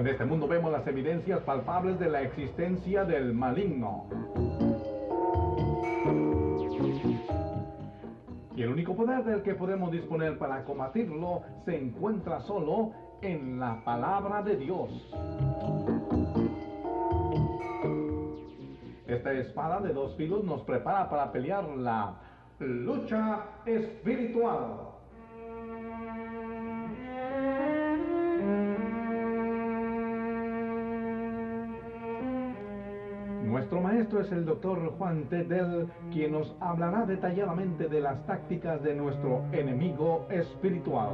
En este mundo vemos las evidencias palpables de la existencia del maligno. Y el único poder del que podemos disponer para combatirlo se encuentra solo en la palabra de Dios. Esta espada de dos filos nos prepara para pelear la lucha espiritual. Nuestro maestro es el doctor Juan T. Dell, quien nos hablará detalladamente de las tácticas de nuestro enemigo espiritual.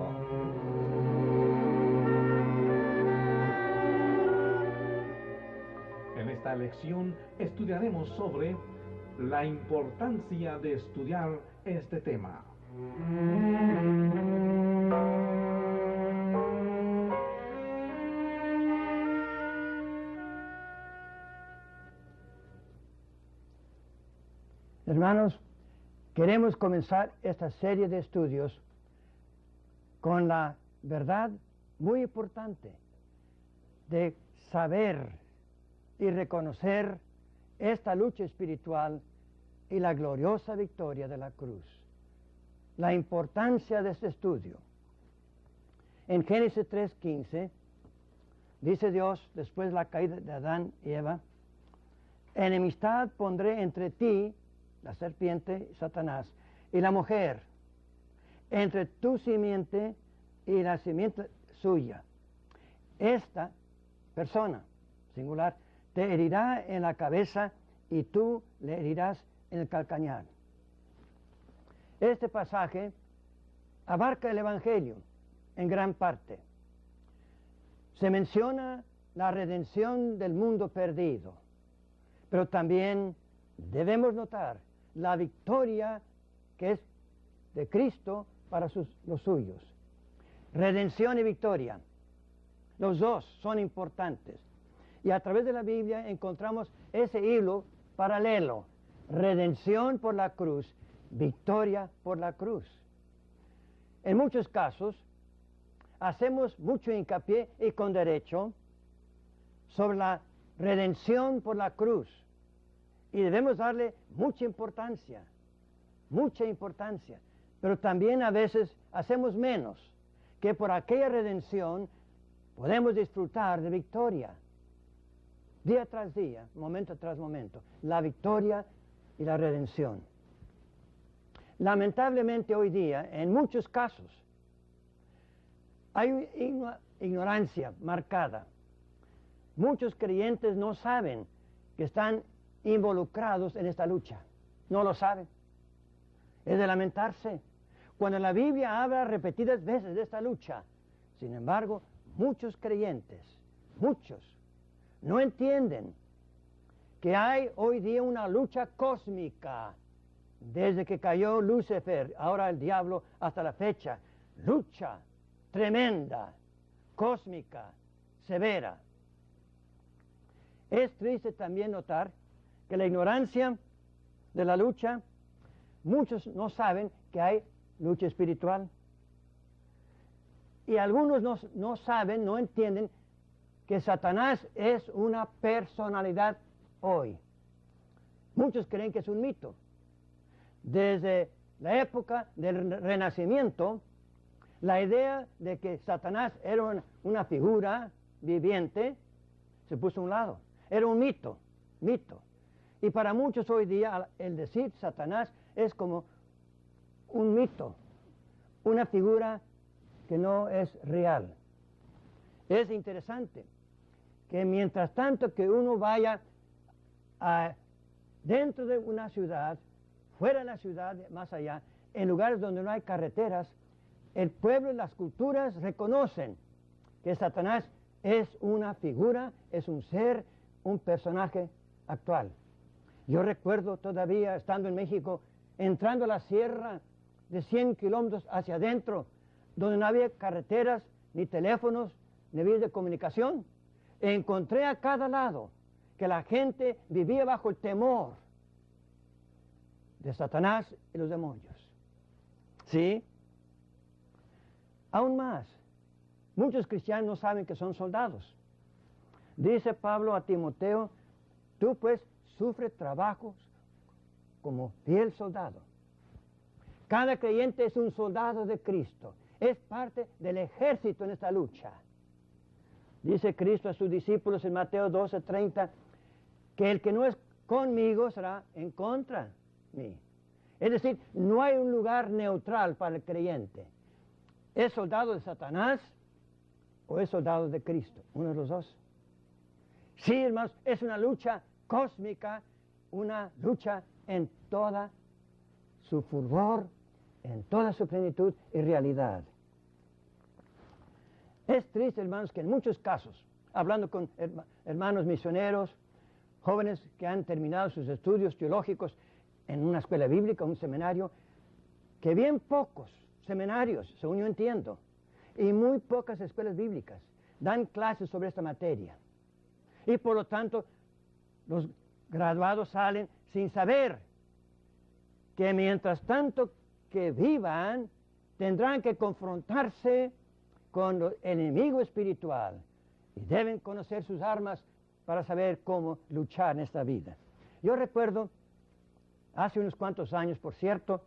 En esta lección estudiaremos sobre la importancia de estudiar este tema. Hermanos, queremos comenzar esta serie de estudios con la verdad muy importante de saber y reconocer esta lucha espiritual y la gloriosa victoria de la cruz. La importancia de este estudio. En Génesis 3:15 dice Dios, después de la caída de Adán y Eva: enemistad pondré entre ti, la serpiente, Satanás, y la mujer, entre tu simiente y la simiente suya. Esta persona, singular, te herirá en la cabeza y tú le herirás en el calcañar. Este pasaje abarca el Evangelio en gran parte. Se menciona la redención del mundo perdido, pero también debemos notar la victoria que es de Cristo para los suyos. Redención y victoria, los dos son importantes. Y a través de la Biblia encontramos ese hilo paralelo: redención por la cruz, victoria por la cruz. En muchos casos hacemos mucho hincapié, y con derecho, sobre la redención por la cruz. Y debemos darle mucha importancia, pero también a veces hacemos menos, que por aquella redención podemos disfrutar de victoria, día tras día, momento tras momento, la victoria y la redención. Lamentablemente hoy día, en muchos casos, hay una ignorancia marcada. Muchos creyentes no saben que están involucrados en esta lucha. No lo saben. Es de lamentarse. Cuando la Biblia habla repetidas veces de esta lucha, sin embargo, muchos creyentes, no entienden que hay hoy día una lucha cósmica. Desde que cayó Lucifer, ahora el diablo, hasta la fecha, lucha tremenda, cósmica, severa. Es triste también notar que la ignorancia de la lucha, muchos no saben que hay lucha espiritual. Y algunos no saben, no entienden que Satanás es una personalidad hoy. Muchos creen que es un mito. Desde la época del Renacimiento, la idea de que Satanás era una figura viviente se puso a un lado. Era un mito. Y para muchos hoy día el decir Satanás es como un mito, una figura que no es real. Es interesante que mientras tanto que uno vaya dentro de una ciudad, fuera de la ciudad, más allá, en lugares donde no hay carreteras, el pueblo y las culturas reconocen que Satanás es una figura, es un ser, un personaje actual. Yo recuerdo todavía, estando en México, entrando a la sierra de 100 kilómetros hacia adentro, donde no había carreteras, ni teléfonos, ni vías de comunicación. Encontré a cada lado que la gente vivía bajo el temor de Satanás y los demonios. ¿Sí? Aún más, muchos cristianos no saben que son soldados. Dice Pablo a Timoteo, tú pues sufre trabajos como fiel soldado. Cada creyente es un soldado de Cristo. Es parte del ejército en esta lucha. Dice Cristo a sus discípulos en Mateo 12:30, que el que no es conmigo será en contra de mí. Es decir, no hay un lugar neutral para el creyente. ¿Es soldado de Satanás o es soldado de Cristo? Uno de los dos. Sí, hermanos, es una lucha cósmica, una lucha en toda su fulgor, en toda su plenitud y realidad. Es triste, hermanos, que en muchos casos, hablando con hermanos misioneros, jóvenes que han terminado sus estudios teológicos en una escuela bíblica, un seminario, que bien pocos seminarios, según yo entiendo, y muy pocas escuelas bíblicas dan clases sobre esta materia. Y por lo tanto, los graduados salen sin saber que mientras tanto que vivan, tendrán que confrontarse con el enemigo espiritual y deben conocer sus armas para saber cómo luchar en esta vida. Yo recuerdo, hace unos cuantos años, por cierto,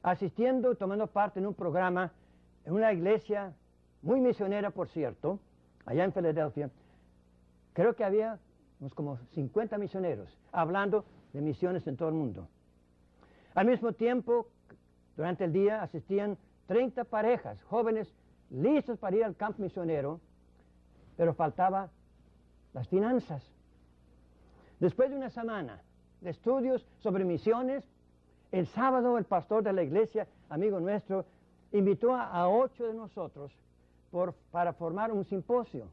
asistiendo, tomando parte en un programa en una iglesia muy misionera, por cierto, allá en Filadelfia. Creo que había unos como 50 misioneros hablando de misiones en todo el mundo. Al mismo tiempo, durante el día asistían 30 parejas, jóvenes, listos para ir al campo misionero, pero faltaba las finanzas. Después de una semana de estudios sobre misiones, el sábado el pastor de la iglesia, amigo nuestro, invitó a 8 de nosotros para formar un simposio,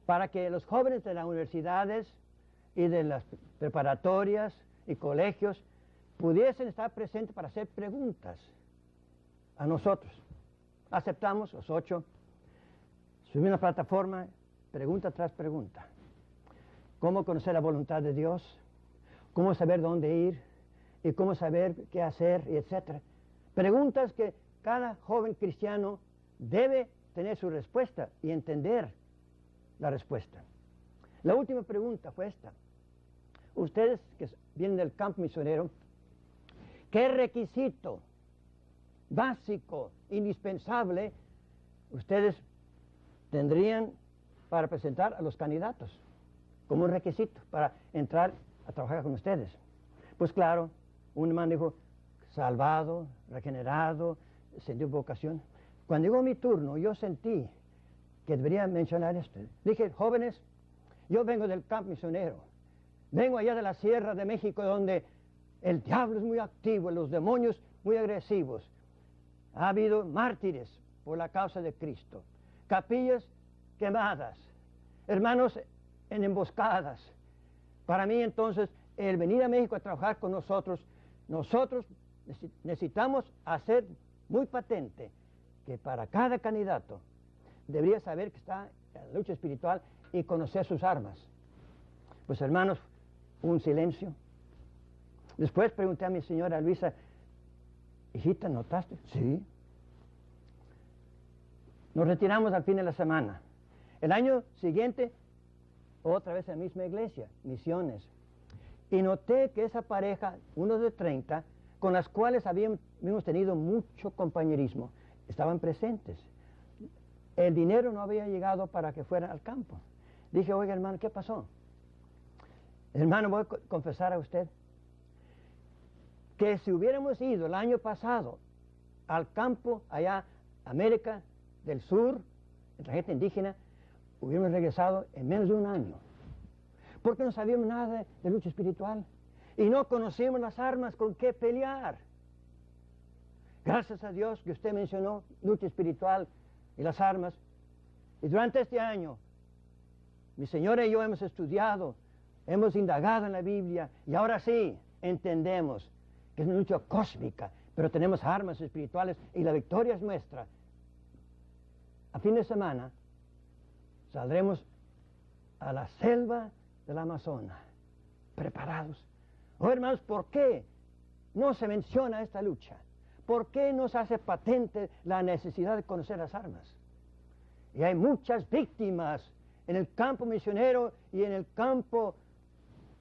para que los jóvenes de las universidades y de las preparatorias y colegios pudiesen estar presentes para hacer preguntas a nosotros. Aceptamos los 8, subimos a la plataforma, pregunta tras pregunta. ¿Cómo conocer la voluntad de Dios? ¿Cómo saber dónde ir? ¿Y cómo saber qué hacer? Y etcétera. Preguntas que cada joven cristiano debe tener su respuesta y entender la respuesta. La última pregunta fue esta. Ustedes que vienen del campo misionero, ¿qué requisito básico, indispensable, ustedes tendrían para presentar a los candidatos como un requisito para entrar a trabajar con ustedes? Pues claro, un hermano dijo, salvado, regenerado, sentido vocación. Cuando llegó mi turno, yo sentí que debería mencionar esto. Dije, jóvenes, yo vengo del campo misionero, vengo allá de la Sierra de México, donde el diablo es muy activo, los demonios muy agresivos. Ha habido mártires por la causa de Cristo, capillas quemadas, hermanos en emboscadas. Para mí entonces, el venir a México a trabajar con nosotros necesitamos hacer muy patente que para cada candidato debería saber que está en la lucha espiritual y conocer sus armas. Pues hermanos, un silencio. Después pregunté a mi señora Luisa, hijita, ¿notaste? Sí. Nos retiramos al fin de la semana. El año siguiente, otra vez en la misma iglesia, misiones. Y noté que esa pareja, uno de 30, con las cuales habíamos tenido mucho compañerismo, estaban presentes. El dinero no había llegado para que fueran al campo. Dije, oiga hermano, ¿qué pasó? Hermano, voy a confesar a usted que si hubiéramos ido el año pasado al campo allá, América del Sur, entre gente indígena, hubiéramos regresado en menos de un año. Porque no sabíamos nada de lucha espiritual y no conocíamos las armas con que pelear. Gracias a Dios que usted mencionó lucha espiritual y las armas. Y durante este año, mi señora y yo hemos estudiado, hemos indagado en la Biblia y ahora sí entendemos que es una lucha cósmica, pero tenemos armas espirituales y la victoria es nuestra. A fin de semana saldremos a la selva del Amazonas, preparados. Oh hermanos, ¿por qué no se menciona esta lucha? ¿Por qué no se hace patente la necesidad de conocer las armas? Y hay muchas víctimas en el campo misionero y en el campo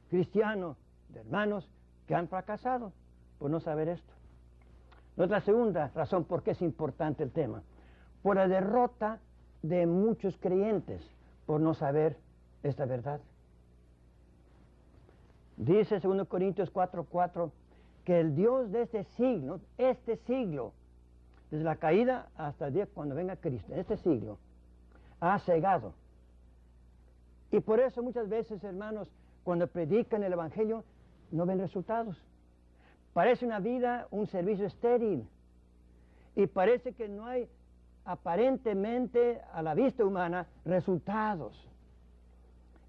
cristiano, de hermanos que han fracasado por no saber esto. Nuestra segunda razón por qué es importante el tema, por la derrota de muchos creyentes por no saber esta verdad. Dice 2 Corintios 4:4 que el Dios de este siglo, desde la caída hasta el día cuando venga Cristo, este siglo, ha cegado. Y por eso muchas veces, hermanos, cuando predican el Evangelio, no ven resultados. Parece una vida, un servicio estéril. Y parece que no hay, aparentemente, a la vista humana, resultados.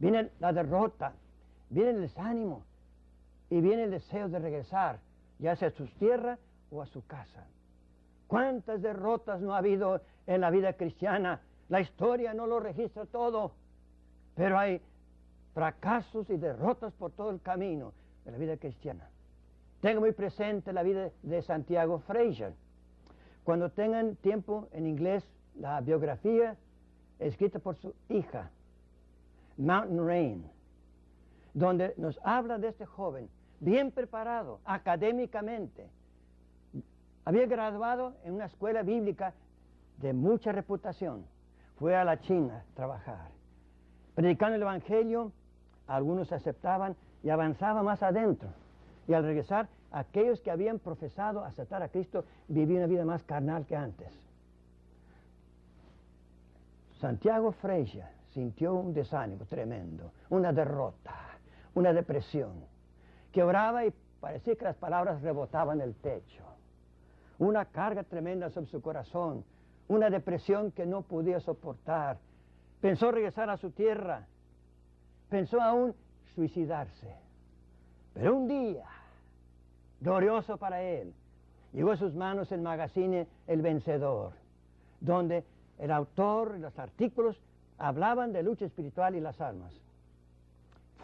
Viene la derrota, viene el desánimo y viene el deseo de regresar, ya sea a sus tierras o a su casa. ¿Cuántas derrotas no ha habido en la vida cristiana? La historia no lo registra todo, pero hay fracasos y derrotas por todo el camino de la vida cristiana. Tengo muy presente la vida de Santiago Fraser. Cuando tengan tiempo en inglés, la biografía escrita por su hija, Mountain Rain, donde nos habla de este joven, bien preparado académicamente. Había graduado en una escuela bíblica de mucha reputación. Fue a la China a trabajar. Predicando el Evangelio, algunos aceptaban y avanzaba más adentro. Y al regresar, aquellos que habían profesado aceptar a Cristo vivían una vida más carnal que antes. Santiago Fraser sintió un desánimo tremendo, una derrota, una depresión, que oraba y parecía que las palabras rebotaban el techo. Una carga tremenda sobre su corazón, una depresión que no podía soportar. Pensó regresar a su tierra, pensó aún suicidarse. Pero un día, glorioso para él, llegó a sus manos el magazine El Vencedor, donde el autor y los artículos hablaban de lucha espiritual y las almas.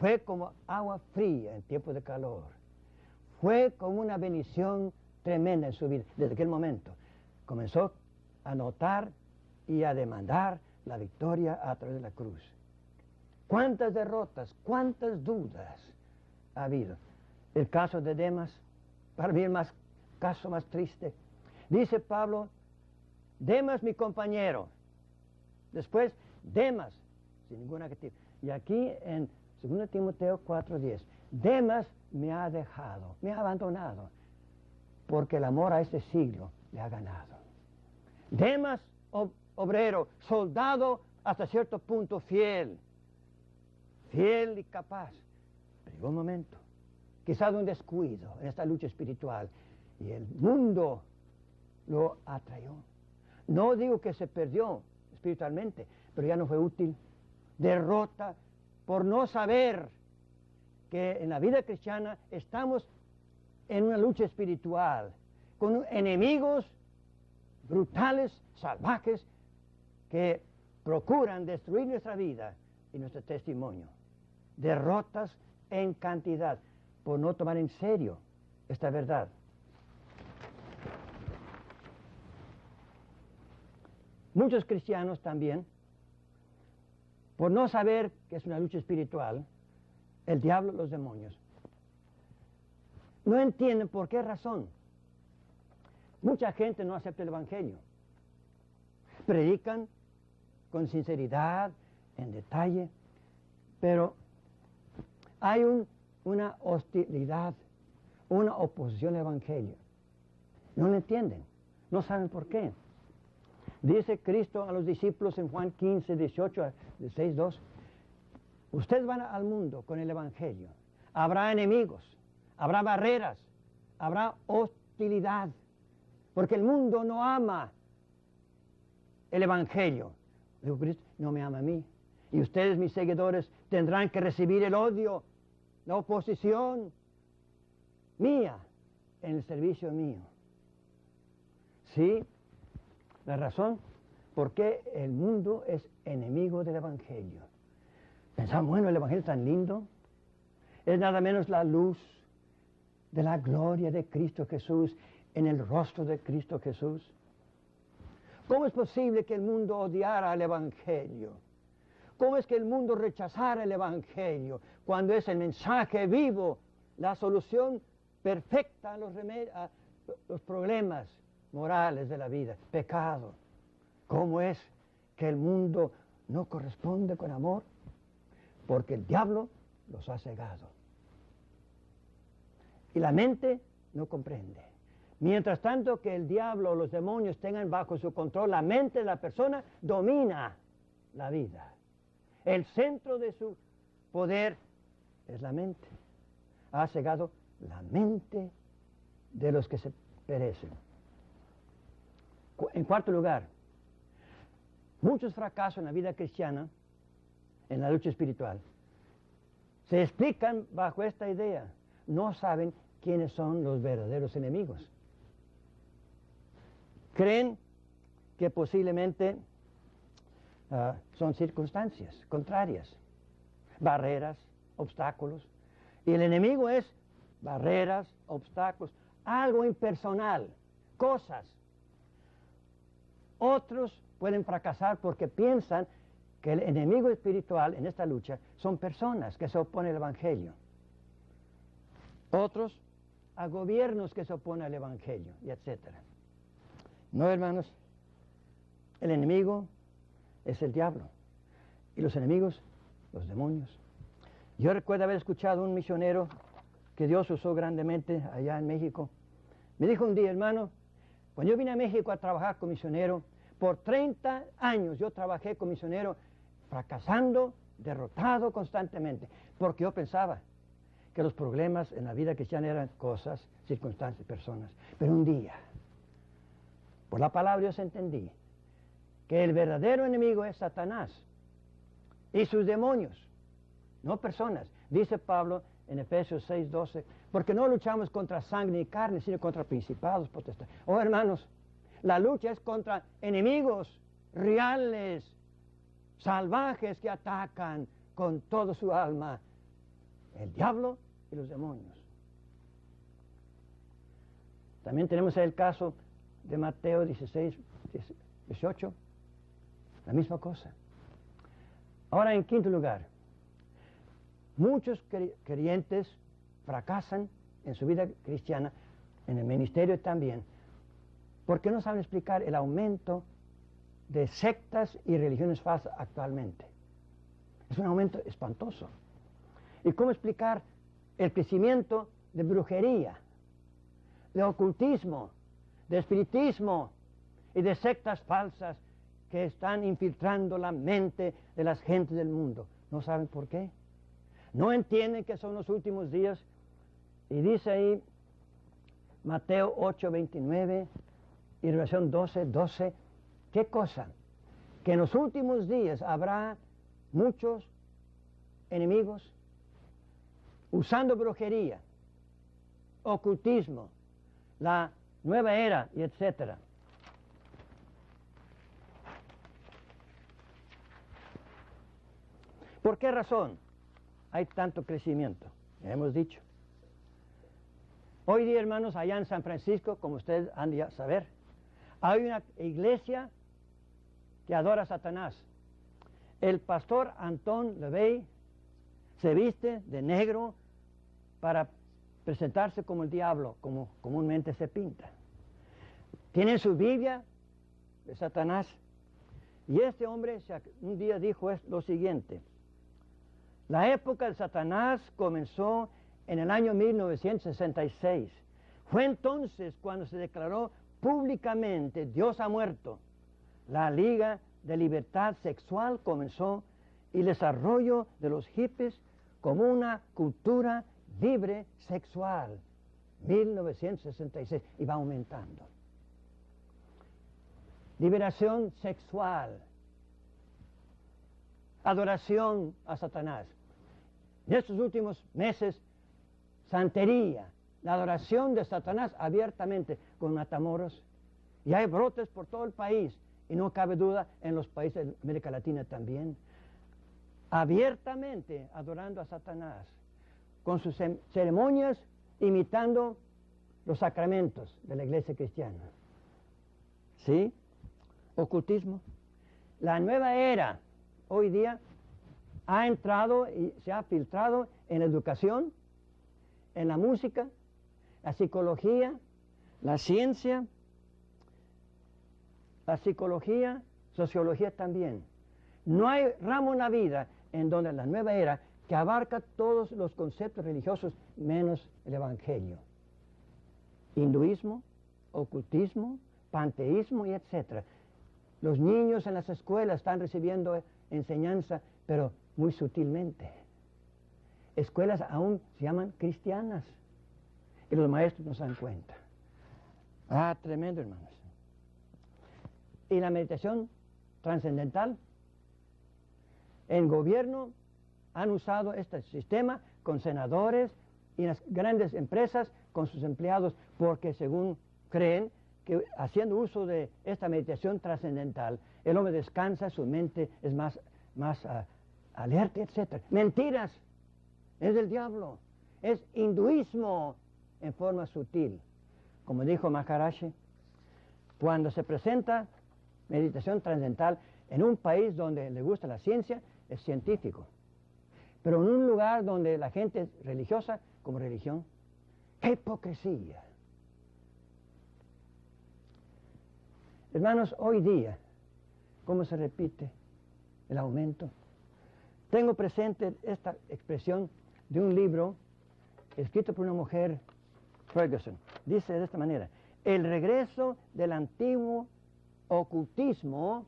Fue como agua fría en tiempos de calor. Fue como una bendición tremenda en su vida. Desde aquel momento comenzó a notar y a demandar la victoria a través de la cruz. ¿Cuántas derrotas, cuántas dudas ha habido? El caso de Demas, para mí el caso más triste. Dice Pablo, Demas mi compañero. Después, Demas, sin ningún adjetivo. Y aquí en 2 Timoteo 4:10, Demas me ha dejado, me ha abandonado, porque el amor a este siglo le ha ganado. Demas, obrero, soldado hasta cierto punto fiel y capaz. Pero llegó un momento, quizás de un descuido en esta lucha espiritual, y el mundo lo atrayó. No digo que se perdió espiritualmente, pero ya no fue útil. Derrota por no saber que en la vida cristiana estamos en una lucha espiritual, con enemigos brutales, salvajes, que procuran destruir nuestra vida y nuestro testimonio. Derrotas en cantidad, por no tomar en serio esta verdad. Muchos cristianos también, por no saber que es una lucha espiritual, el diablo, los demonios, no entienden por qué razón. Mucha gente no acepta el Evangelio. Predican con sinceridad, en detalle, pero hay una hostilidad, una oposición al Evangelio. No lo entienden, no saben por qué. Dice Cristo a los discípulos en Juan 15, 18, 16, 2, ustedes van al mundo con el Evangelio. Habrá enemigos, habrá barreras, habrá hostilidad, porque el mundo no ama el Evangelio. Digo, Cristo no me ama a mí. Y ustedes, mis seguidores, tendrán que recibir el odio, la oposición mía en el servicio mío. ¿Sí? La razón por qué el mundo es enemigo del Evangelio. Pensamos, bueno, el Evangelio es tan lindo. Es nada menos la luz de la gloria de Cristo Jesús en el rostro de Cristo Jesús. ¿Cómo es posible que el mundo odiara al Evangelio? ¿Cómo es que el mundo rechazara el Evangelio cuando es el mensaje vivo, la solución perfecta a los problemas morales de la vida? Pecado. ¿Cómo es que el mundo no corresponde con amor? Porque el diablo los ha cegado. Y la mente no comprende. Mientras tanto que el diablo o los demonios tengan bajo su control la mente de la persona, domina la vida. El centro de su poder es la mente. Ha cegado la mente de los que se perecen. En cuarto lugar, muchos fracasos en la vida cristiana, en la lucha espiritual, se explican bajo esta idea. No saben quiénes son los verdaderos enemigos. Creen que posiblemente son circunstancias contrarias, barreras, obstáculos. Y el enemigo es barreras, obstáculos, algo impersonal, cosas. Otros pueden fracasar porque piensan que el enemigo espiritual en esta lucha son personas que se oponen al Evangelio. Otros a gobiernos que se oponen al Evangelio, y etcétera. No, hermanos, el enemigo es el diablo y los enemigos, los demonios. Yo recuerdo haber escuchado a un misionero que Dios usó grandemente allá en México. Me dijo un día, hermano, cuando yo vine a México a trabajar como misionero, por 30 años yo trabajé como misionero fracasando, derrotado constantemente, porque yo pensaba que los problemas en la vida cristiana eran cosas, circunstancias, personas. Pero un día, por la palabra Dios entendí que el verdadero enemigo es Satanás y sus demonios, no personas. Dice Pablo en Efesios 6:12, porque no luchamos contra sangre ni carne, sino contra principados, potestades. Oh, hermanos, la lucha es contra enemigos reales, salvajes que atacan con toda su alma, el diablo y los demonios. También tenemos el caso de Mateo 16, 18, la misma cosa. Ahora, en quinto lugar, muchos creyentes fracasan en su vida cristiana, en el ministerio también, porque no saben explicar el aumento de sectas y religiones falsas actualmente. Es un aumento espantoso. ¿Y cómo explicar el crecimiento de brujería, de ocultismo, de espiritismo y de sectas falsas que están infiltrando la mente de las gentes del mundo? ¿No saben por qué? No entienden que son los últimos días. Y dice ahí Mateo 8:29 y Revelación 12:12, ¿qué cosa? Que en los últimos días habrá muchos enemigos usando brujería, ocultismo, la nueva era y etcétera. ¿Por qué razón hay tanto crecimiento? Ya hemos dicho. Hoy día, hermanos, allá en San Francisco, como ustedes han de saber, hay una iglesia que adora a Satanás. El pastor Antón LaVey se viste de negro para presentarse como el diablo, como comúnmente se pinta. Tiene su Biblia de Satanás. Y este hombre un día dijo lo siguiente: la época de Satanás comenzó en el año 1966. Fue entonces cuando se declaró públicamente Dios ha muerto. La Liga de Libertad Sexual comenzó y el desarrollo de los hippies como una cultura libre sexual. 1966, y va aumentando. Liberación sexual. Adoración a Satanás. En estos últimos meses, santería, la adoración de Satanás abiertamente con Matamoros. Y hay brotes por todo el país, y no cabe duda en los países de América Latina también. Abiertamente adorando a Satanás, con sus ceremonias imitando los sacramentos de la iglesia cristiana. ¿Sí? Ocultismo. La nueva era, hoy día, ha entrado y se ha filtrado en la educación, en la música, la psicología, la ciencia, sociología también. No hay ramo en la vida en donde la nueva era que abarca todos los conceptos religiosos menos el Evangelio. Hinduismo, ocultismo, panteísmo y etc. Los niños en las escuelas están recibiendo enseñanza, pero muy sutilmente. Escuelas aún se llaman cristianas y los maestros no se dan cuenta. Ah, tremendo, hermanos. Y la meditación trascendental, el gobierno han usado este sistema con senadores y las grandes empresas con sus empleados, porque según creen que haciendo uso de esta meditación trascendental, el hombre descansa, su mente es más alerta, etc. Mentiras, es del diablo, es hinduismo en forma sutil. Como dijo Maharaji, cuando se presenta meditación trascendental en un país donde le gusta la ciencia, es científico. Pero en un lugar donde la gente es religiosa, como religión, ¡qué hipocresía! Hermanos, hoy día, ¿cómo se repite el aumento? Tengo presente esta expresión de un libro escrito por una mujer, Ferguson. Dice de esta manera: el regreso del antiguo ocultismo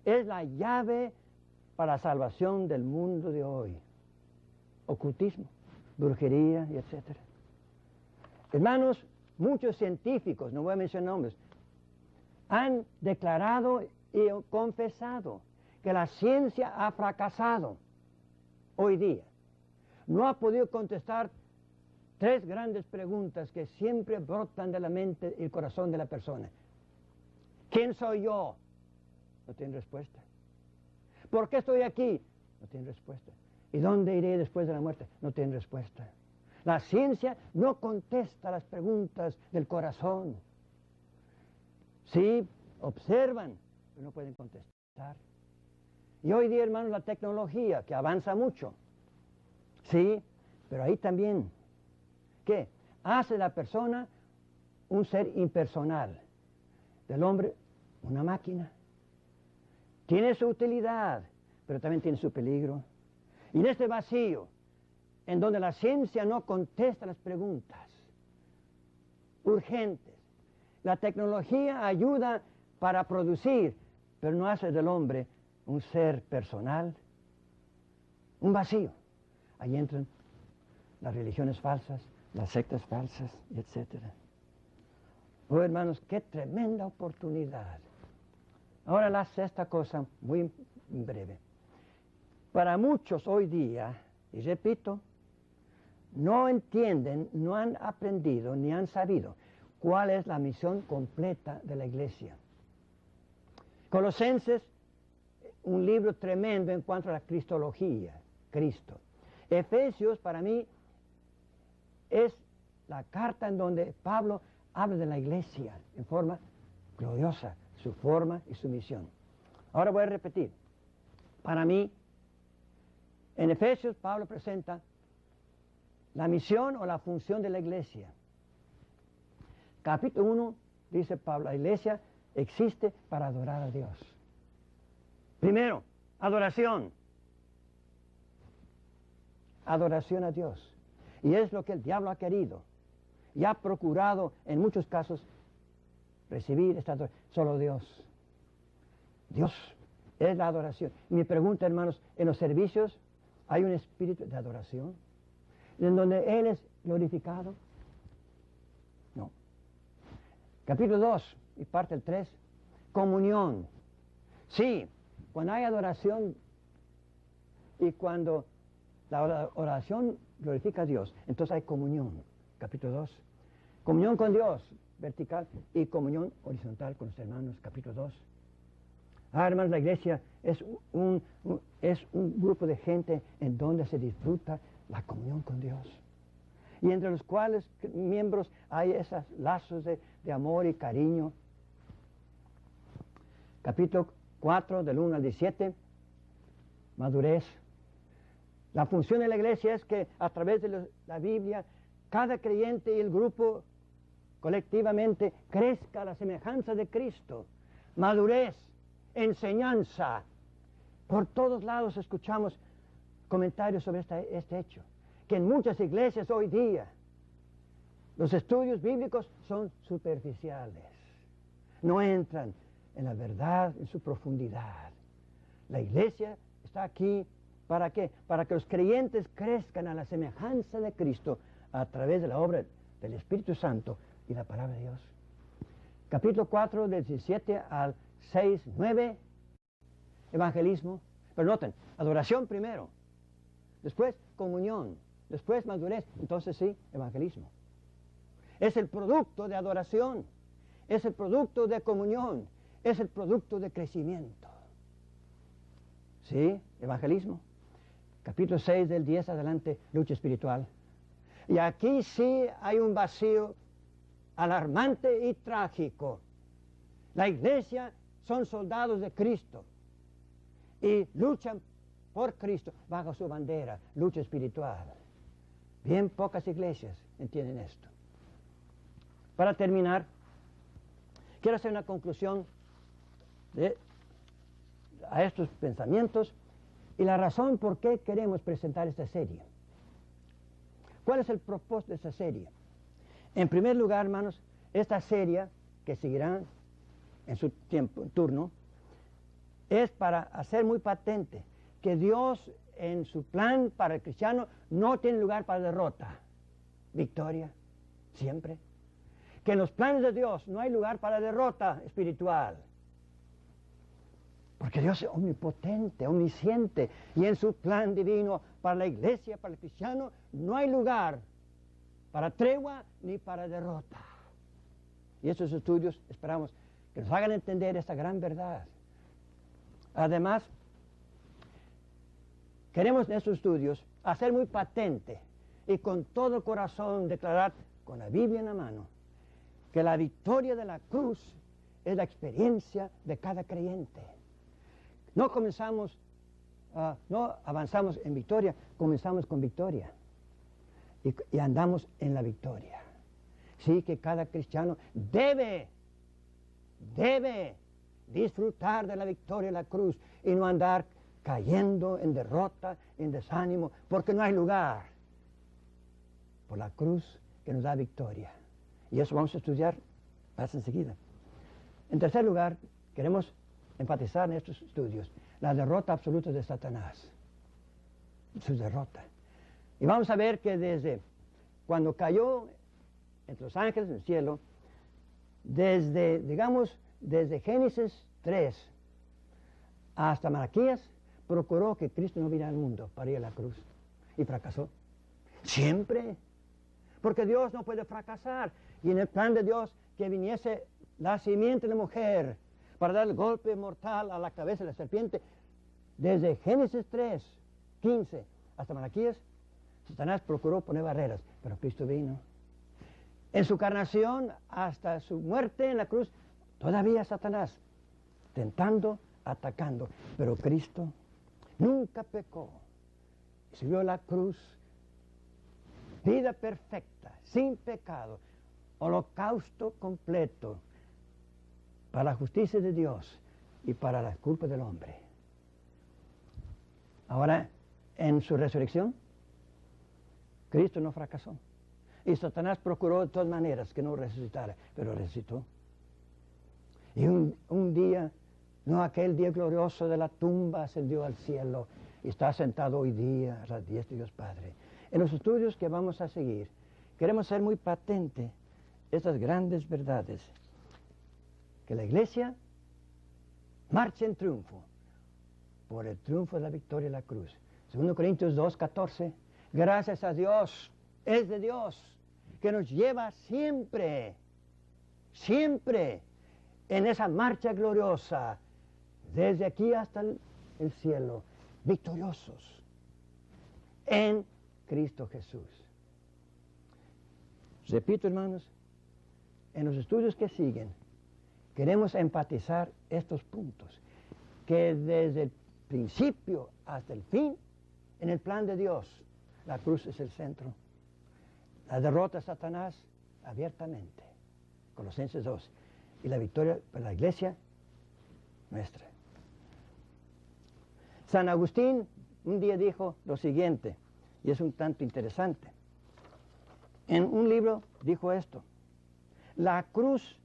es la llave para la salvación del mundo de hoy. Ocultismo, brujería y etc. Hermanos, muchos científicos, no voy a mencionar nombres, han declarado y confesado que la ciencia ha fracasado hoy día. No ha podido contestar tres grandes preguntas que siempre brotan de la mente y el corazón de la persona. ¿Quién soy yo? No tiene respuesta. ¿Por qué estoy aquí? No tiene respuesta. ¿Y dónde iré después de la muerte? No tiene respuesta. La ciencia no contesta las preguntas del corazón. Sí, observan, pero no pueden contestar. Y hoy día, hermanos, la tecnología, que avanza mucho, sí, pero ahí también, ¿qué? Hace de la persona un ser impersonal, del hombre una máquina. Tiene su utilidad, pero también tiene su peligro. Y en este vacío, en donde la ciencia no contesta las preguntas urgentes, la tecnología ayuda para producir, pero no hace del hombre un ser personal, un vacío. Ahí entran las religiones falsas, las sectas falsas, etc. Oh, hermanos, qué tremenda oportunidad. Ahora la sexta cosa, muy breve. Para muchos hoy día, y repito, no entienden, no han aprendido, ni han sabido cuál es la misión completa de la iglesia. Colosenses, un libro tremendo en cuanto a la cristología, Cristo. Efesios, para mí, es la carta en donde Pablo habla de la iglesia en forma gloriosa, su forma y su misión. Ahora voy a repetir. Para mí, en Efesios, Pablo presenta la misión o la función de la iglesia. Capítulo 1, dice Pablo, la iglesia existe para adorar a Dios. Primero, adoración. Adoración a Dios. Y es lo que el diablo ha querido. Y ha procurado, en muchos casos, recibir esta adoración. Solo Dios. Dios es la adoración. Mi pregunta, hermanos, en los servicios hay un espíritu de adoración, en donde Él es glorificado. No. Capítulo 2 y parte del 3, comunión. Sí, cuando hay adoración y cuando la oración glorifica a Dios, entonces hay comunión. Capítulo 2. Comunión con Dios, vertical, y comunión horizontal con los hermanos, capítulo 2. Hermanos, la iglesia es un grupo de gente en donde se disfruta la comunión con Dios. Y entre los cuales miembros hay esos lazos de amor y cariño. Capítulo 4, del 1 al 17. madurez. La función de la iglesia es que a través de la Biblia, cada creyente y el grupo colectivamente crezca a la semejanza de Cristo. Madurez, enseñanza. Por todos lados escuchamos comentarios sobre este hecho, que en muchas iglesias hoy día los estudios bíblicos son superficiales, no entran en la verdad, en su profundidad. La iglesia está aquí ¿para qué? Para que los creyentes crezcan a la semejanza de Cristo a través de la obra del Espíritu Santo y la palabra de Dios. Capítulo 4, del 17 al 6, 9, evangelismo. Pero noten, adoración primero, después comunión, después madurez, entonces sí, evangelismo. Es el producto de adoración, es el producto de comunión, es el producto de crecimiento. Sí, evangelismo. Capítulo 6, del 10 adelante, lucha espiritual. Y aquí sí hay un vacío alarmante y trágico. La iglesia son soldados de Cristo y luchan por Cristo bajo su bandera, lucha espiritual. Bien pocas iglesias entienden esto. Para terminar, quiero hacer una conclusión a estos pensamientos y la razón por qué queremos presentar esta serie. ¿Cuál es el propósito de esta serie? En primer lugar, hermanos, esta serie, que seguirá en su turno, es para hacer muy patente que Dios en su plan para el cristiano no tiene lugar para derrota, victoria, siempre. Que en los planes de Dios no hay lugar para derrota espiritual. Porque Dios es omnipotente, omnisciente, y en su plan divino para la iglesia, para el cristiano, no hay lugar para tregua ni para derrota. Y estos estudios esperamos que nos hagan entender esta gran verdad. Además, queremos en estos estudios hacer muy patente y con todo el corazón declarar con la Biblia en la mano que la victoria de la cruz es la experiencia de cada creyente. No avanzamos en victoria, comenzamos con victoria y andamos en la victoria. Sí, que cada cristiano debe disfrutar de la victoria de la cruz y no andar cayendo en derrota, en desánimo, porque no hay lugar por la cruz que nos da victoria. Y eso vamos a estudiar más enseguida. En tercer lugar, queremos enfatizar en estos estudios la derrota absoluta de Satanás, su derrota. Y vamos a ver que desde cuando cayó entre los ángeles en el cielo, desde Génesis 3 hasta Malaquías, procuró que Cristo no viniera al mundo para ir a la cruz. Y fracasó. Siempre. Porque Dios no puede fracasar. Y en el plan de Dios que viniese la simiente de la mujer para dar el golpe mortal a la cabeza de la serpiente, desde Génesis 3, 15 hasta Malaquías, Satanás procuró poner barreras, pero Cristo vino. En su encarnación hasta su muerte en la cruz, todavía Satanás tentando, atacando, pero Cristo nunca pecó. Subió a la cruz, vida perfecta, sin pecado, holocausto completo para la justicia de Dios y para la culpa del hombre. Ahora, en su resurrección, Cristo no fracasó. Y Satanás procuró de todas maneras que no resucitara, pero resucitó. Y un día, no aquel día glorioso de la tumba, ascendió al cielo y está sentado hoy día a la diestra de Dios Padre. En los estudios que vamos a seguir, queremos hacer muy patente estas grandes verdades. Que la iglesia marche en triunfo por el triunfo de la victoria de la cruz. 2 Corintios 2, 14. Gracias a Dios, es de Dios, que nos lleva siempre, siempre en esa marcha gloriosa, desde aquí hasta el cielo, victoriosos en Cristo Jesús. Repito, hermanos, en los estudios que siguen, queremos enfatizar estos puntos, que desde el principio hasta el fin, en el plan de Dios, la cruz es el centro. La derrota de Satanás abiertamente, Colosenses 2, y la victoria para la iglesia nuestra. San Agustín un día dijo lo siguiente, y es un tanto interesante. En un libro dijo esto: la cruz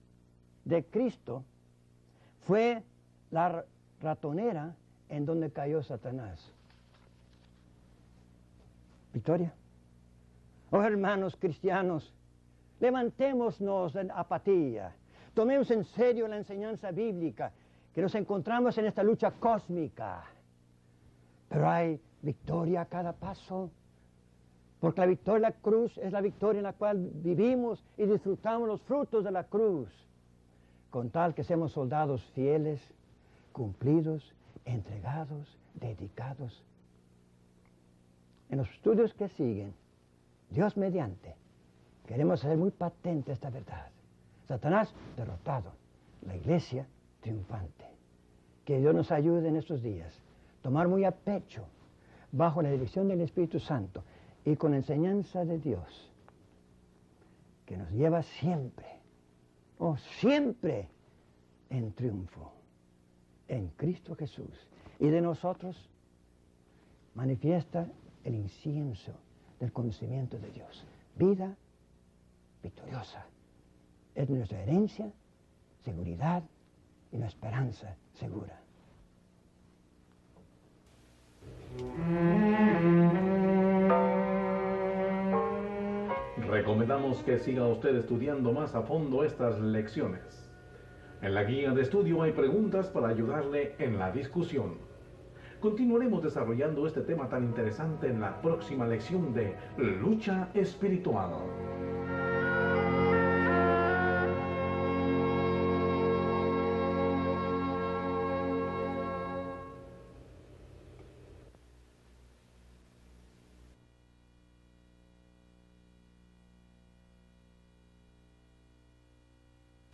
de Cristo fue la ratonera en donde cayó Satanás. Victoria. Oh, hermanos cristianos, levantémonos de apatía, tomemos en serio la enseñanza bíblica, que nos encontramos en esta lucha cósmica. Pero hay victoria a cada paso, porque la victoria de la cruz es la victoria en la cual vivimos y disfrutamos los frutos de la cruz, con tal que seamos soldados fieles, cumplidos, entregados, dedicados. En los estudios que siguen, Dios mediante, queremos hacer muy patente esta verdad. Satanás derrotado, la iglesia triunfante. Que Dios nos ayude en estos días, tomar muy a pecho, bajo la dirección del Espíritu Santo y con la enseñanza de Dios, que nos lleva siempre, siempre en triunfo, en Cristo Jesús. Y de nosotros manifiesta el incienso del conocimiento de Dios. Vida victoriosa. Es nuestra herencia, seguridad y una esperanza segura. Recomendamos que siga usted estudiando más a fondo estas lecciones. En la guía de estudio hay preguntas para ayudarle en la discusión. Continuaremos desarrollando este tema tan interesante en la próxima lección de Lucha Espiritual.